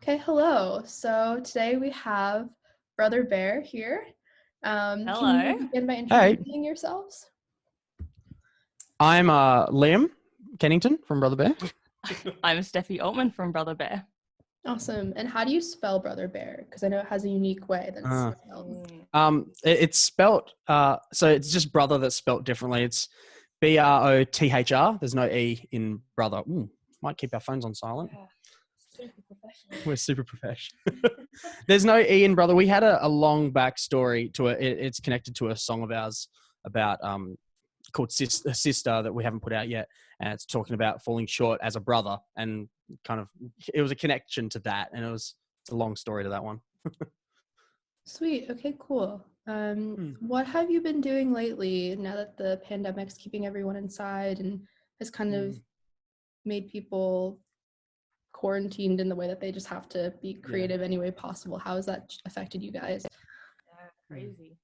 Okay, hello. So today we have Brother Bear here. Can Hello. you begin by Hey, introducing yourselves? I'm Liam Kennington from Brother Bear. I'm Steffi Altman from Brother Bear. Awesome. And how do you spell Brother Bear? Because I know it has a unique way that it's Uh, spelled. It's spelt so it's just brother that's spelt differently. It's Brothr. There's no E in brother. Ooh, might keep our phones on silent. Yeah, super professional. We're super professional. There's no E in brother. We had a long backstory to it. It's connected to a song of ours about called Sister that we haven't put out yet, and it's talking about falling short as a brother, and kind of it was a connection to that, and it's a long story to that one. Sweet. Okay, cool. What have you been doing lately now that the pandemic's keeping everyone inside and has kind of made people quarantined in the way that they just have to be creative any way possible? How has that affected you guys? Yeah, crazy.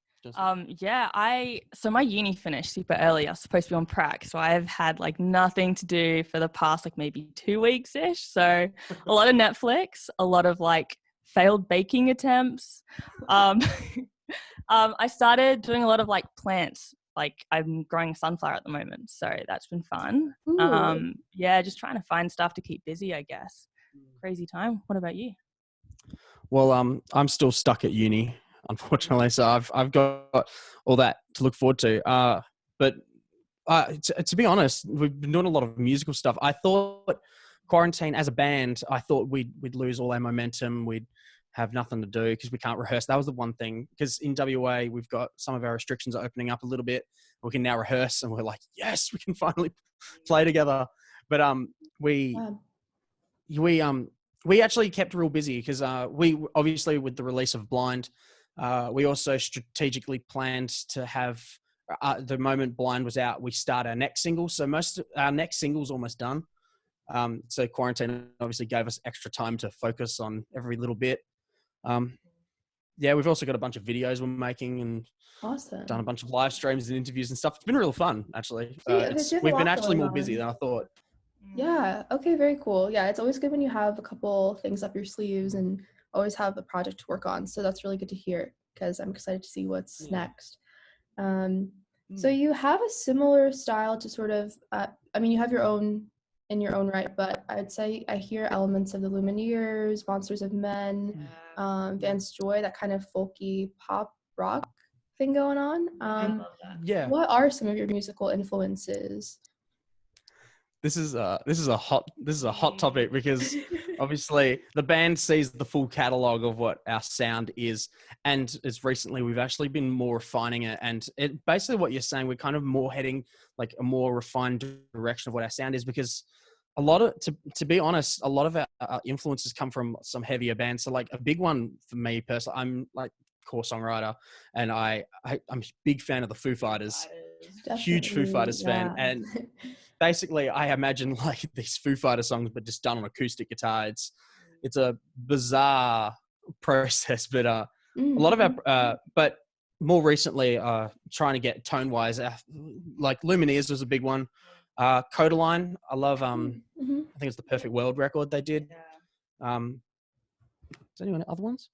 So my uni finished super early. I was supposed to be on prac, so I've had like nothing to do for the past like maybe 2 weeks ish. So a lot of Netflix, a lot of like failed baking attempts. I started doing a lot of like plants. Like I'm growing sunflower at the moment, so that's been fun. Ooh. Just trying to find stuff to keep busy, I guess. Crazy time. What about you? Well, I'm still stuck at uni, unfortunately, so I've got all that to look forward to. But to be honest, we've been doing a lot of musical stuff. I thought quarantine as a band, I thought we'd lose all our momentum. We'd have nothing to do because we can't rehearse. That was the one thing, because in WA we've got some of our restrictions are opening up a little bit. We can now rehearse, and we're like, yes, we can finally play together. But we Wow. we actually kept real busy because we obviously, with the release of Blind, we also strategically planned to have the moment Blind was out, we start our next single. So most of our next single's almost done. So quarantine obviously gave us extra time to focus on every little bit. We've also got a bunch of videos we're making and Awesome. done a bunch of live streams and interviews and stuff. It's been real fun, actually. Sweet. Okay, so you have a We've been lot actually going more busy on. than I thought. Yeah. Okay, very cool. Yeah, it's always good when you have a couple things up your sleeves and always have a project to work on. So that's really good to hear because I'm excited to see what's next. So you have a similar style to sort of, you have your own in your own right, but I'd say I hear elements of the Lumineers, Monsters of Men, Vance Joy, that kind of folky pop rock thing going on. Love that. Yeah. What are some of your musical influences? This is a hot topic because obviously the band sees the full catalog of what our sound is, and it's recently we've actually been more refining it, and it basically what you're saying, we're kind of more heading like a more refined direction of what our sound is, because a lot of to be honest, a lot of our influences come from some heavier bands. So like a big one for me personally, I'm like core songwriter, and I'm a big fan of the Foo Fighters. Huge Foo Fighters fan, and basically I imagine like these Foo Fighter songs but just done on acoustic guitar. It's a bizarre process, but a lot of our but more recently trying to get tone wise, like Lumineers was a big one. Codaline, I love. I think it's the Perfect World record they did. Is anyone other ones?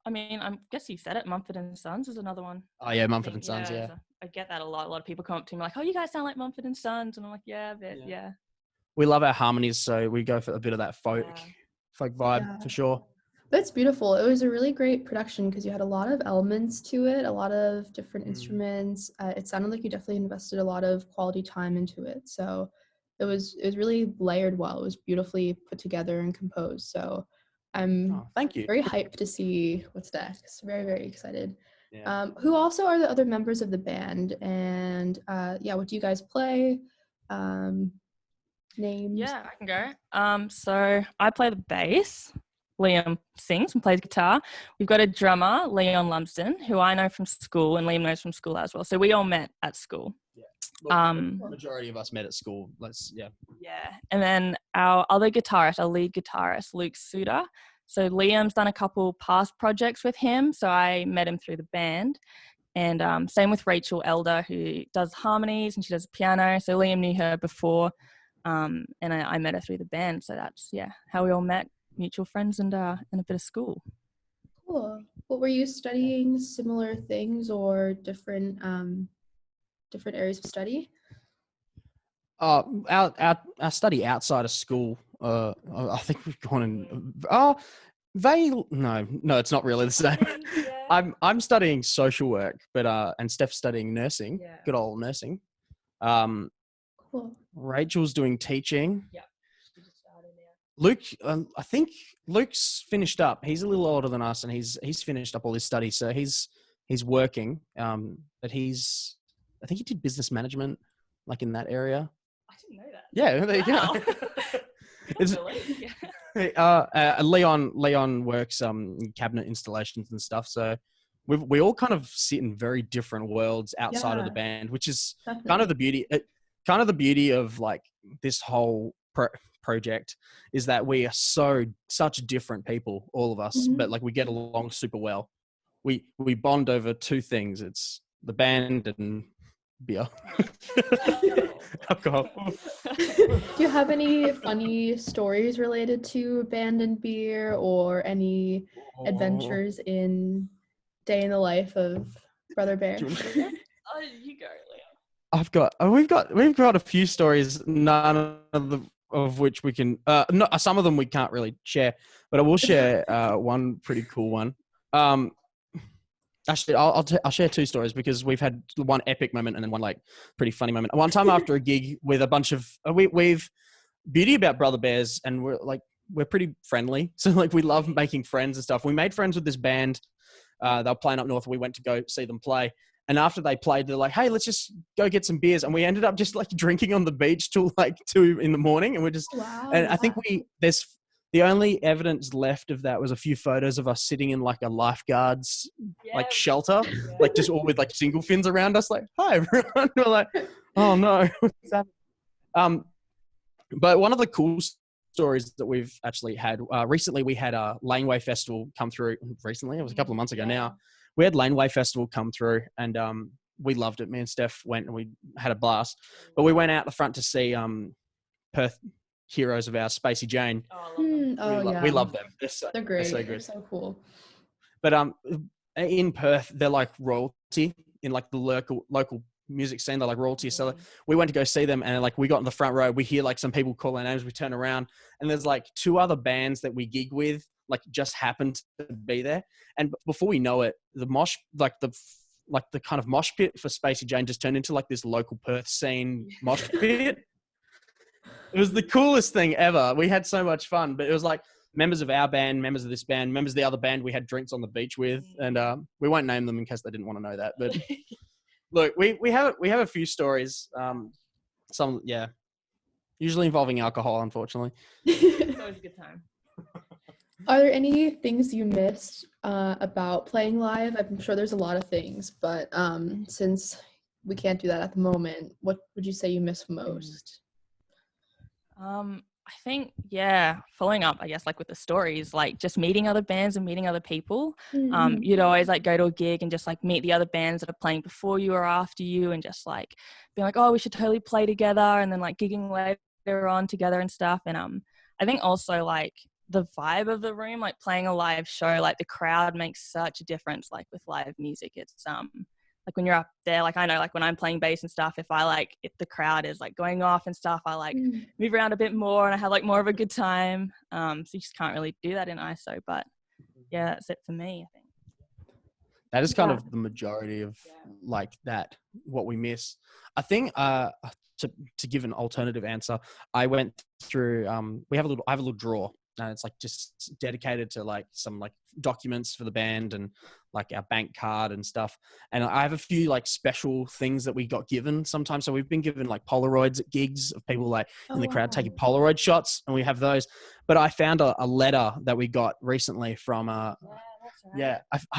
I mean, I guess you said it. Mumford and Sons is another one. Oh yeah, Mumford and Sons. Yeah, I get that a lot. A lot of people come up to me like, "Oh, you guys sound like Mumford and Sons," and I'm like, "Yeah, a bit, yeah." We love our harmonies, so we go for a bit of that folk vibe for sure. That's beautiful. It was a really great production because you had a lot of elements to it, a lot of different instruments. It sounded like you definitely invested a lot of quality time into it. So it was really layered well. It was beautifully put together and composed. So I'm thank you. very hyped to see what's next. Very, very excited. Yeah. Who also are the other members of the band? And what do you guys play? Names? Yeah, I can go. So I play the bass. Liam sings and plays guitar. We've got a drummer, Leon Lumsden, who I know from school, and Liam knows from school as well. So we all met at school. Yeah. Majority of us met at school. Yeah. And then our other guitarist, our lead guitarist, Luke Suter. So Liam's done a couple past projects with him. So I met him through the band. And same with Rachel Elder, who does harmonies and she does piano. So Liam knew her before. And I met her through the band. So that's, how we all met. mutual friends and a bit of school. Cool. What were you studying? Similar things or different areas of study? Our study outside of school. I think we've gone in. No, it's not really the same. Yeah. I'm studying social work, but and Steph's studying nursing. Yeah. Good old nursing. Cool. Rachel's doing teaching. Yeah. We just started now. Luke, I think Luke's finished up. He's a little older than us, and he's finished up all his studies. So he's working. But I think he did business management, like in that area. I didn't know that. Yeah, there you go. Leon works cabinet installations and stuff. So we all kind of sit in very different worlds outside of the band, which is Definitely. kind of the beauty of like this whole project is that we are such different people, all of us, but like we get along super well. We bond over two things. It's the band and beer. Alcohol. Do you have any funny stories related to band and beer or any adventures in day in the life of Brother Bear? You go, Leon. We've got a few stories, none of which we can some of them we can't really share, but I will share one pretty cool one. Actually, I'll share two stories because we've had one epic moment and then one like pretty funny moment. One time after a gig with a bunch of we've beauty about Brother Bears, and we're pretty friendly, so like we love making friends and stuff. We made friends with this band. They were playing up north, and we went to go see them play. And after they played, they're like, "Hey, let's just go get some beers." And we ended up just like drinking on the beach till like 2 a.m. And we're just, and I think there's the only evidence left of that was a few photos of us sitting in like a lifeguard's like shelter, like just all with like single fins around us, like, "Hi everyone." We're like, "Oh no." But one of the cool stories that we've actually had recently, we had a Laneway Festival come through. Recently, it was a couple of months ago now. We had Laneway Festival come through, and we loved it. Me and Steph went, and we had a blast. But we went out the front to see Perth heroes of ours, Spacey Jane. We love them. They're great. They're so good. They're so cool. But in Perth, they're like royalty in like the local music scene. They're like royalty. So we went to go see them, and like we got in the front row. We hear like some people call our names. We turn around, and there's like two other bands that we gig with, like just happened to be there. And before we know it, the mosh, like the kind of mosh pit for Spacey Jane just turned into like this local Perth scene mosh pit. It was the coolest thing ever. We had so much fun, but it was like members of our band, members of this band, members of the other band we had drinks on the beach with, and we won't name them in case they didn't want to know that. But look, we have a few stories. Some usually involving alcohol, unfortunately. It's always a good time. Are there any things you missed about playing live? I'm sure there's a lot of things, but since we can't do that at the moment, what would you say you miss most? I think, following up, I guess, like with the stories, like just meeting other bands and meeting other people. You'd always like go to a gig and just like meet the other bands that are playing before you or after you, and just like being like, "Oh, we should totally play together," and then like gigging later on together and stuff. And I think also like the vibe of the room, like playing a live show, like the crowd makes such a difference. Like with live music, it's like when you're up there, like I know like when I'm playing bass and stuff, if the crowd is like going off and stuff, I like move around a bit more and I have like more of a good time. So you just can't really do that in ISO, but yeah, that's it for me, I think. That is kind of the majority of like that, what we miss. I think to give an alternative answer, I went through, I have a little drawer. And it's like just dedicated to like some like documents for the band and like our bank card and stuff. And I have a few like special things that we got given sometimes. So we've been given like Polaroids at gigs of people like in the crowd taking Polaroid shots, and we have those. But I found a letter that we got recently from I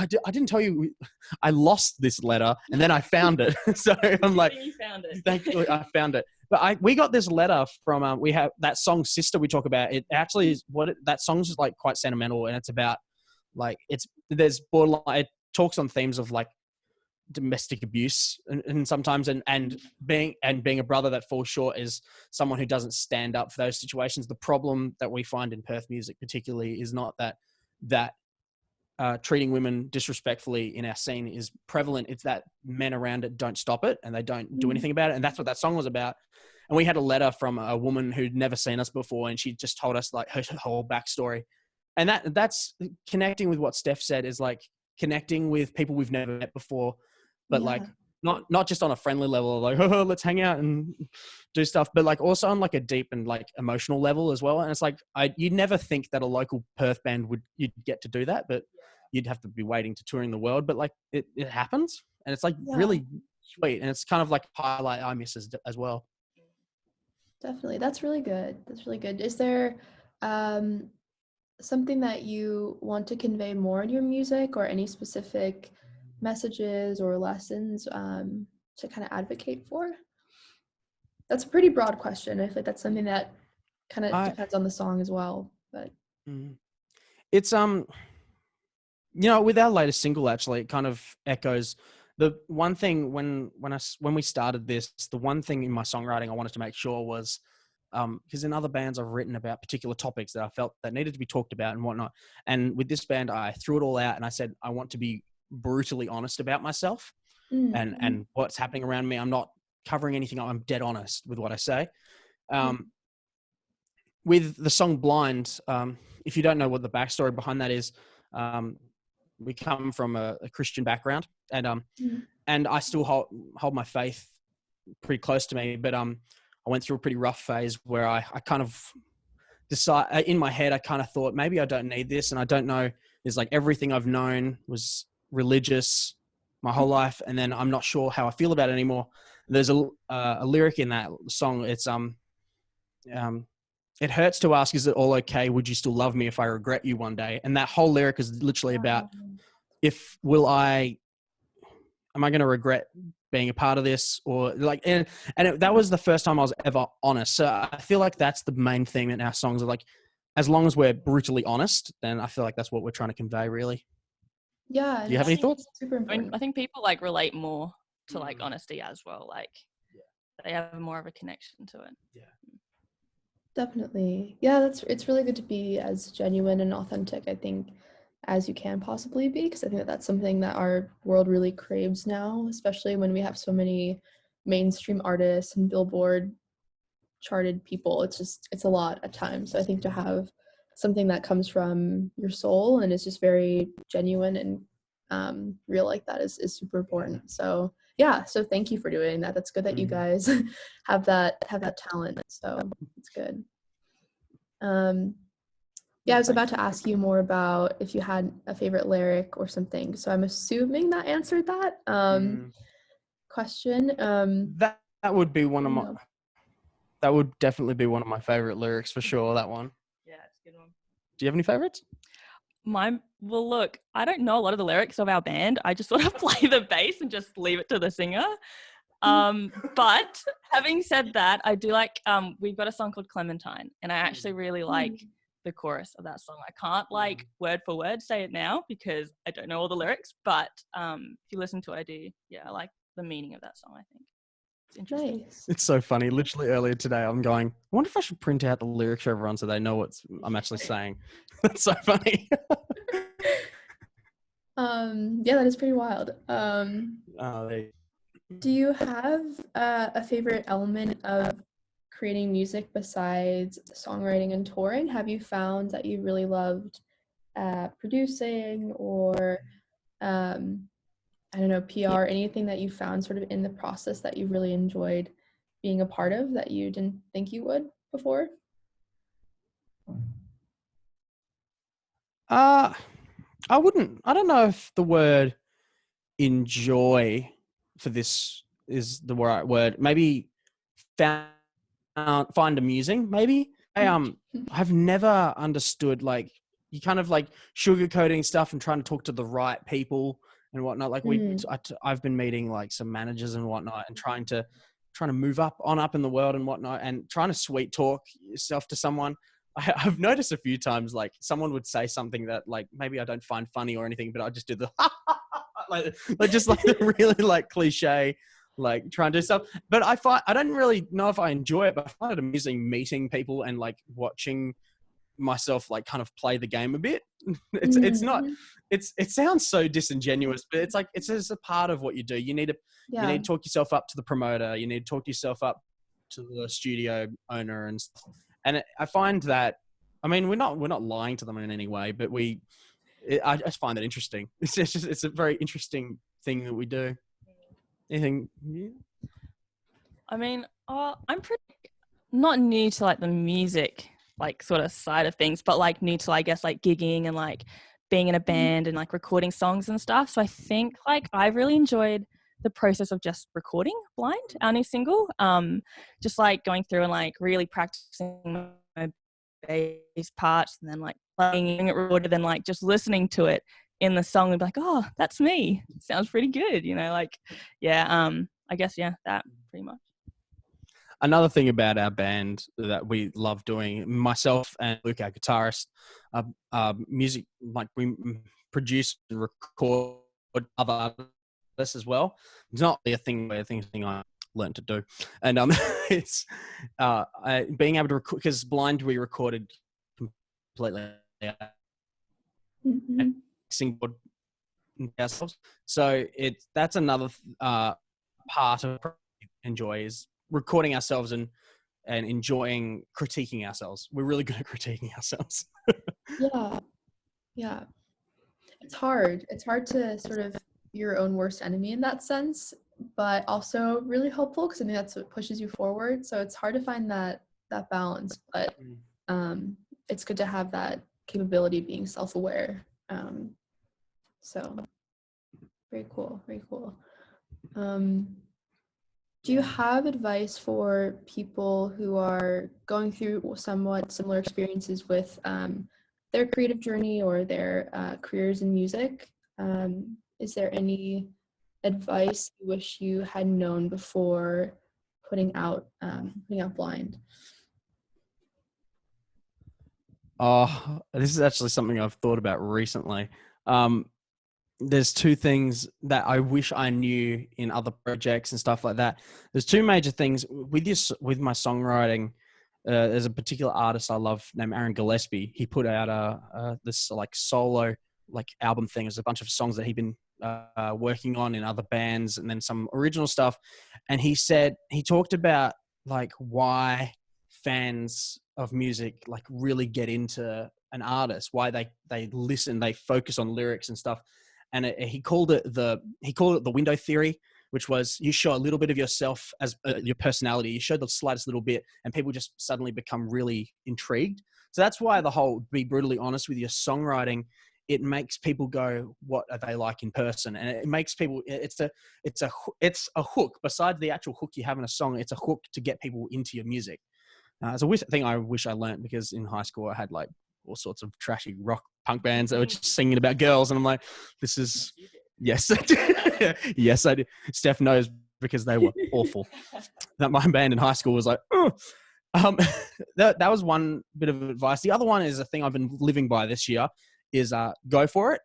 didn't tell you, I lost this letter and then I found it. So I'm like, you found it. Thankfully I found it. But we got this letter from, we have that song Sister we talk about. It actually is that song's like quite sentimental, and it's about like, there's borderline, it talks on themes of like domestic abuse, and sometimes and being a brother that falls short is someone who doesn't stand up for those situations. The problem that we find in Perth music particularly is not that treating women disrespectfully in our scene is prevalent. It's that men around it don't stop it and they don't do anything about it. And that's what that song was about. And we had a letter from a woman who'd never seen us before, and she just told us like her whole backstory. And that's connecting with what Steph said, is like connecting with people we've never met before, but like not just on a friendly level, like, oh, let's hang out and do stuff, but like also on like a deep and like emotional level as well. And it's like, you'd never think that a local Perth band you'd get to do that, but you'd have to be waiting to touring the world. But like it happens, and it's like really sweet. And it's kind of like a highlight I miss as well. Definitely. That's really good. That's really good. Is there something that you want to convey more in your music, or any specific messages or lessons to kind of advocate for? That's a pretty broad question. I feel like that's something that kind of depends on the song as well. But it's with our latest single, actually, it kind of echoes the one thing when we started this. The one thing in my songwriting I wanted to make sure was, because in other bands I've written about particular topics that I felt that needed to be talked about and whatnot. And with this band, I threw it all out and I said, I want to be brutally honest about myself and what's happening around me. I'm not covering anything. I'm dead honest with what I say. With the song Blind, if you don't know what the backstory behind that is, we come from a Christian background, and I still hold my faith pretty close to me. But I went through a pretty rough phase where I kind of in my head, I kind of thought maybe I don't need this, and I don't know. It's like everything I've known was religious my whole life, and then I'm not sure how I feel about it anymore. There's a lyric in that song. It's it hurts to ask, is it all okay? Would you still love me if I regret you one day? And that whole lyric is literally about am I going to regret being a part of this, or like, that was the first time I was ever honest. So I feel like that's the main thing in our songs are like, as long as we're brutally honest, then I feel like that's what we're trying to convey, really. Yeah. Do you have any thoughts? Super important. I think people like relate more to like honesty as well. Like they have more of a connection to it. Yeah. Definitely. Yeah, it's really good to be as genuine and authentic, I think, as you can possibly be, because I think that's something that our world really craves now, especially when we have so many mainstream artists and Billboard charted people. It's a lot at times. So I think to have something that comes from your soul and is just very genuine and real like that is super important. So yeah, so thank you for doing that. That's good that you guys have that talent. So it's good. Yeah, I was about to ask you more about if you had a favorite lyric or something. So I'm assuming that answered that question. That would be one of my. That would definitely be one of my favorite lyrics for sure. That one. Yeah, it's a good one. Do you have any favorites? Well, look, I don't know a lot of the lyrics of our band. I just sort of play the bass and just leave it to the singer. But having said that, I do like, we've got a song called Clementine, and I actually really like the chorus of that song. I can't like word for word say it now because I don't know all the lyrics, but if you listen to it, I do. Yeah, I like the meaning of that song, I think. It's interesting. Nice. It's so funny. Literally earlier today, I'm going, I wonder if I should print out the lyrics for everyone so they know what I'm actually saying. That's so funny. Yeah, that is pretty wild. Do you have a favorite element of creating music besides songwriting and touring? Have you found that you really loved producing or I don't know, PR, anything that you found sort of in the process that you really enjoyed being a part of that you didn't think you would before? I don't know if the word enjoy for this is the right word. Maybe find amusing, maybe. I've never understood, like, you kind of like sugarcoating stuff and trying to talk to the right people and whatnot. Like I've been meeting like some managers and whatnot and trying to move up in the world and whatnot and trying to sweet talk yourself to someone. I've noticed a few times, like someone would say something that like maybe I don't find funny or anything, but I just do the like just like the really like cliche, like try and do stuff. But I don't really know if I enjoy it, but I find it amusing meeting people and like watching myself like kind of play the game a bit. It's not Mm-hmm. it sounds so disingenuous, but it's like it's just a part of what you do. You need to talk yourself up to the promoter. You need to talk yourself up to the studio owner and stuff. And I find that, I mean, we're not lying to them in any way, but I just find it interesting. It's a very interesting thing that we do. Anything? Yeah. I mean, I'm pretty not new to like the music like sort of side of things, but like new to, I guess, like gigging and like being in a band and like recording songs and stuff. So I think like I really enjoyed the process of just recording Blind, our new single. Just like going through and like really practicing my bass parts and then like playing it recorded and like just listening to it in the song and be like, oh, that's me. Sounds pretty good, you know, like, yeah, I guess, yeah, that pretty much. Another thing about our band that we love doing, myself and Luke, our guitarist, music, like we produce and record other artists as well. It's not really a thing I learned to do. And it's being able to record, because Blind we recorded completely Mm-hmm. single ourselves. So that's another part of enjoy is recording ourselves and enjoying critiquing ourselves. We're really good at critiquing ourselves. Yeah. It's hard to sort of be your own worst enemy in that sense, but also really helpful because I think that's what pushes you forward. So it's hard to find that balance, but it's good to have that capability of being self-aware. So very cool. Do you have advice for people who are going through somewhat similar experiences with their creative journey or their careers in music? Is there any advice you wish you had known before putting out Blind? Oh, this is actually something I've thought about recently. There's two things that I wish I knew in other projects and stuff like that. There's two major things with my songwriting. There's a particular artist I love named Aaron Gillespie. He put out this like solo like album thing. There's a bunch of songs that he'd been working on in other bands and then some original stuff. And he talked about like why fans of music like really get into an artist, why they listen, they focus on lyrics and stuff. And he called it the window theory, which was you show a little bit of yourself as your personality. You show the slightest little bit and people just suddenly become really intrigued. So that's why the whole be brutally honest with your songwriting, it makes people go, what are they like in person? And it makes people, it's a hook. Besides the actual hook you have in a song, it's a hook to get people into your music. It's a thing I wish I learned because in high school I had like all sorts of trashy rock punk bands that were just singing about girls. And I'm like, this is, yes, I did. Yes, I did. Steph knows because they were awful. That my band in high school was like, oh. That was one bit of advice. The other one is a thing I've been living by this year is go for it.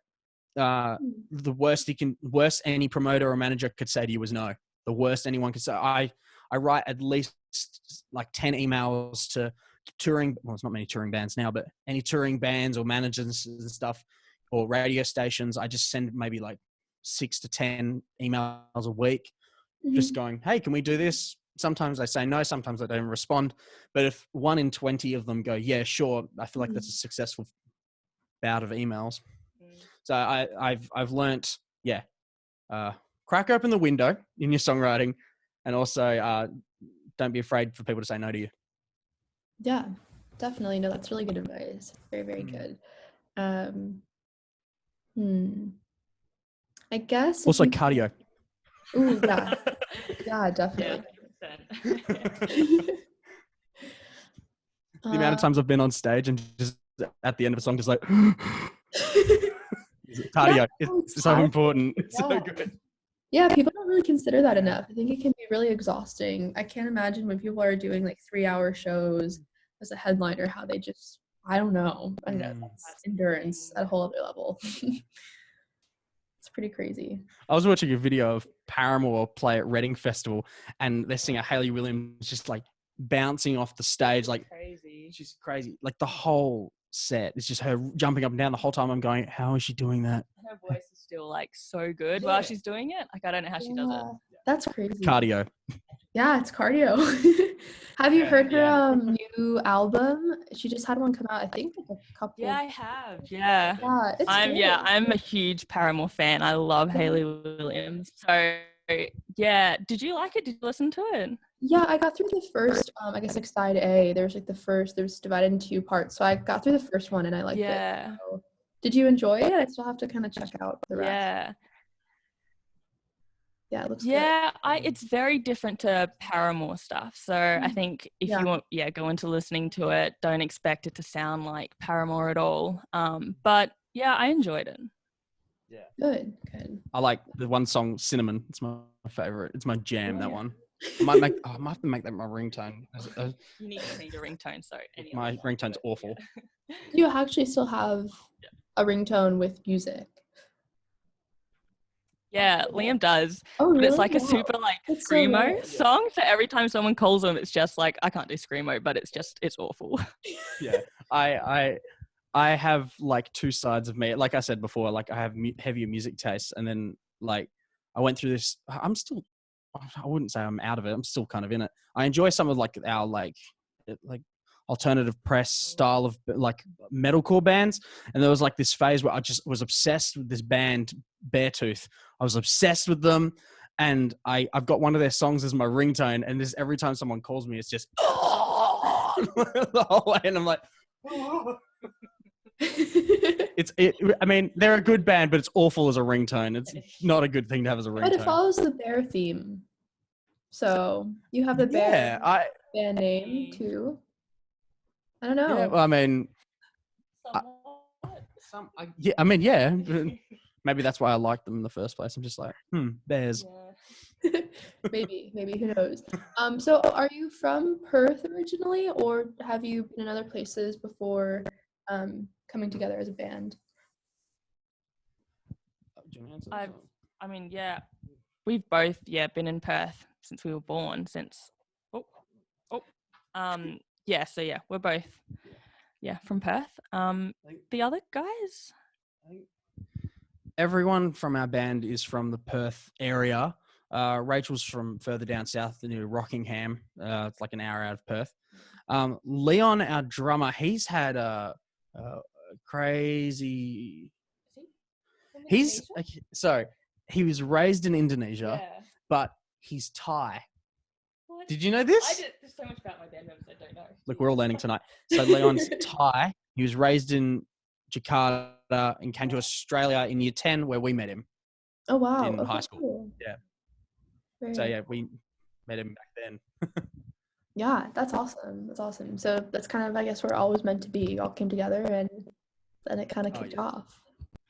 The worst any promoter or manager could say to you was no. The worst anyone could say. I write at least like 10 emails to touring, well, it's not many touring bands now, but any touring bands or managers and stuff or radio stations. I just send maybe like 6 to 10 emails a week, just going, hey, can we do this? Sometimes I say no, sometimes I don't respond. But if 1 in 20 of them go, yeah, sure, I feel like that's a successful bout of emails. So I've learnt, crack open the window in your songwriting, and also don't be afraid for people to say no to you. Yeah, definitely. No, that's really good advice. Very, very good. I guess also cardio. Ooh, yeah. Yeah, definitely. The amount of times I've been on stage and just at the end of a song just like cardio. It's so important. It's so good. Yeah, people don't really consider that enough. I think it can be really exhausting. I can't imagine when people are doing like 3-hour shows as a headliner how they just I don't know. I know that's endurance at a whole other level. It's pretty crazy. I was watching a video of Paramore play at Reading Festival, and their singer Hayley Williams just like bouncing off the stage, like Crazy. she's crazy. Like the whole set, it's just her jumping up and down the whole time. I'm going, how is she doing that? Her voice is still like so good while she's doing it. Like I don't know how she does it. That's crazy. Cardio. Yeah, it's cardio. Have you heard her new album? She just had one come out, I think, like a couple. Yeah, I have. Yeah. Yeah, it's I'm a huge Paramore fan. I love Hayley Williams. So yeah, did you like it? Did you listen to it? Yeah, I got through the first, I guess like side A. There was like there was divided in 2 parts. So I got through the first one and I liked it. So, did you enjoy it? I still have to kind of check out the rest. Yeah, it looks good. It's very different to Paramore stuff. So I think if you want, go into listening to it, don't expect it to sound like Paramore at all. But yeah, I enjoyed it. Yeah. Good. I like the one song, Cinnamon. It's my favorite. It's my jam, that one. I might have to make that my ringtone. You need to change your ringtone, sorry. My ringtone's awful. You actually still have a ringtone with music? Yeah, Liam does. Oh, really? But it's like a super like screamo song. So every time someone calls him, it's just like, I can't do screamo, but it's awful. Yeah. I have like 2 sides of me. Like I said before, like I have heavier music tastes, and then like I went through this. I wouldn't say I'm out of it. I'm still kind of in it. I enjoy some of like our like alternative press style of like metalcore bands, and there was like this phase where I just was obsessed with this band Beartooth. I was obsessed with them, and I've got one of their songs as my ringtone, and this every time someone calls me, it's just the whole way, and I'm like. I mean, they're a good band, but it's awful as a ringtone. It's not a good thing to have as a ringtone. But it follows the Bear theme. So you have the Bear band name too. I don't know. Yeah, well, I mean, maybe that's why I liked them in the first place. I'm just like, bears. Yeah. maybe who knows? So are you from Perth originally, or have you been in other places before coming together as a band? We've both been in Perth since we were born. We're both from Perth. The other guys, everyone from our band is from the Perth area. Rachel's from further down south near Rockingham. It's like an hour out of Perth. Leon, our drummer, he's had a crazy. He was raised in Indonesia, but he's Thai. What? Did you know this? There's so much about my band members I don't know. Look, we're all learning tonight. So Leon's Thai. He was raised in Jakarta and came to Australia in year 10, where we met him. Oh, wow. In high school. Cool. Yeah. Very So we met him back then. Yeah, that's awesome. That's awesome. So that's kind of, I guess, where it all was meant to be. You all came together and then it kind of kicked off.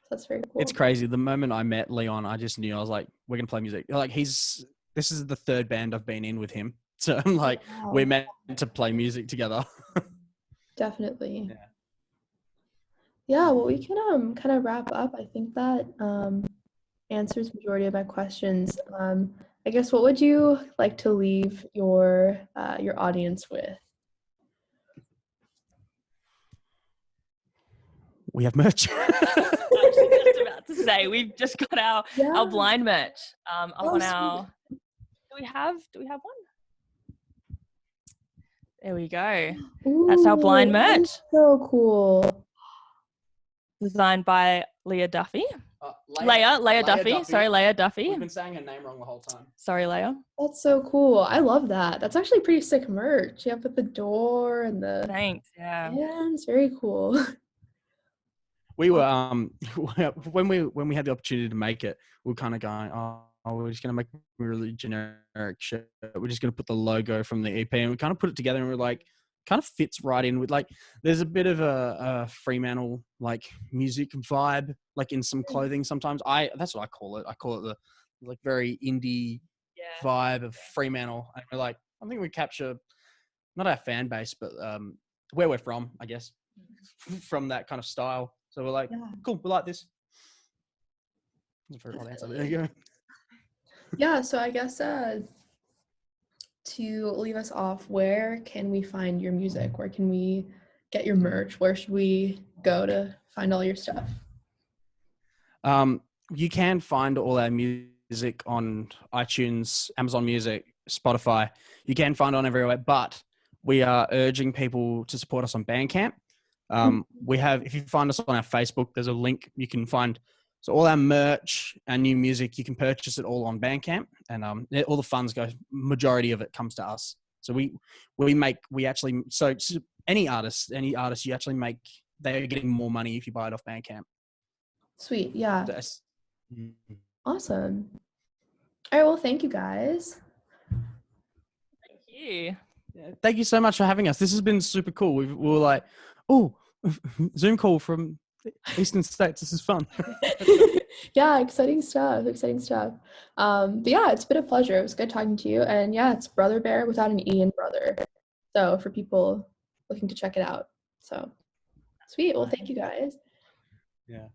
So that's very cool. It's crazy. The moment I met Leon, I just knew. I was like, we're going to play music. Like this is the 3rd band I've been in with him. So I'm like, we're meant to play music together. Definitely. Yeah, well, we can kind of wrap up. I think that answers majority of my questions. I guess what would you like to leave your audience with? We have merch. I was just about to say we've just got our blind merch. Do we have one? There we go. Ooh, that's our blind merch. So cool. Designed by Leah Duffy. Leah Duffy. Sorry, Leah Duffy. We've been saying her name wrong the whole time. Sorry, Leah. That's so cool. I love that. That's actually pretty sick merch. You have with the door and the. Thanks. Yeah. Yeah, it's very cool. We were when we had the opportunity to make it, we were kind of going, we're just gonna make a really generic shirt. We're just gonna put the logo from the EP, and we kind of put it together, and we're like, kind of fits right in with like. There's a bit of a Fremantle like music vibe, like in some clothing. Sometimes that's what I call it. I call it the like very indie vibe of Fremantle, and we're like, I think we capture not our fan base, but where we're from, I guess. from that kind of style. So we're like, cool, we like this. That's a very odd answer. There you go. Yeah, so I guess to leave us off, where can we find your music? Where can we get your merch? Where should we go to find all your stuff? You can find all our music on iTunes, Amazon Music, Spotify. You can find it on everywhere, but we are urging people to support us on Bandcamp. We have, if you find us on our Facebook, there's a link you can find. So all our merch and new music, you can purchase it all on Bandcamp, and all the funds go. Majority of it comes to us. So any artist, you actually make. They're getting more money if you buy it off Bandcamp. Sweet, yeah. Awesome. All right, well, thank you guys. Thank you. Yeah, thank you so much for having us. This has been super cool. We were like, oh, Zoom call from Eastern States. This is fun. Yeah, exciting stuff. But yeah, it's been a pleasure. It was good talking to you. And yeah, it's Brother Bear without an E in brother. So for people looking to check it out. So sweet. Well, thank you guys. Yeah.